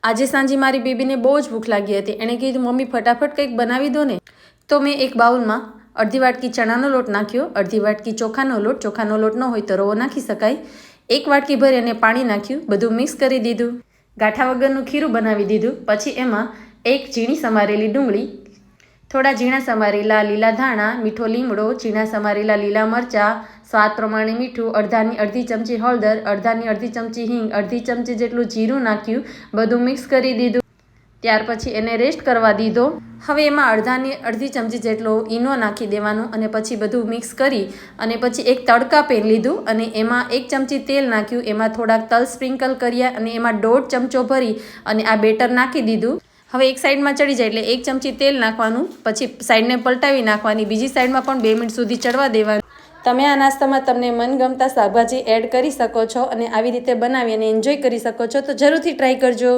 આજે સાંજે મારી બેબીને બહુ જ ભૂખ લાગી હતી. એણે કીધું મમ્મી ફટાફટ કંઈક બનાવી દો ને. તો મેં એક બાઉલમાં અડધી વાટકી ચણાનો લોટ નાખ્યો, અડધી વાટકી ચોખાનો લોટ ન હોય તો રવો નાખી શકાય, 1 વાટકી ભરી અને પાણી નાખ્યું, બધું મિક્સ કરી દીધું. ગાંઠા વગરનું ખીરું બનાવી દીધું. પછી એમાં એક ઝીણી સમારેલી ડુંગળી, થોડા ઝીણા સમારેલા લીલા ધાણા, મીઠો લીમડો, ઝીણા સમારેલા લીલા મરચાં, સ્વાદ પ્રમાણે મીઠું, અડધી ચમચી હળદર, અડધી ચમચી હિંગ, અડધી ચમચી જેટલું જીરું નાખ્યું, બધું મિક્સ કરી દીધું. ત્યાર પછી એને રેસ્ટ કરવા દીધો. હવે એમાં અડધી ચમચી જેટલો ઈનો નાખી દેવાનો અને પછી બધું મિક્સ કરી અને પછી એક તડકા પેન લીધું અને એમાં 1 ચમચી તેલ નાખ્યું, એમાં થોડાક તલ સ્પ્રિંકલ કર્યા અને એમાં 1.5 ચમચો ભરી અને આ બેટર નાખી દીધું. હવે એક સાઈડમાં ચડી જાય એટલે 1 ચમચી તેલ નાખવાનું, પછી સાઈડને પલટાવી નાખવાની, બીજી સાઈડમાં પણ 2 મિનિટ સુધી ચડવા દેવાનું. તમે આ નાસ્તામાં તમને મનગમતા શાકભાજી એડ કરી શકો છો અને આવી રીતે બનાવી અને એન્જોય કરી શકો છો. તો જરૂરથી ટ્રાય કરજો.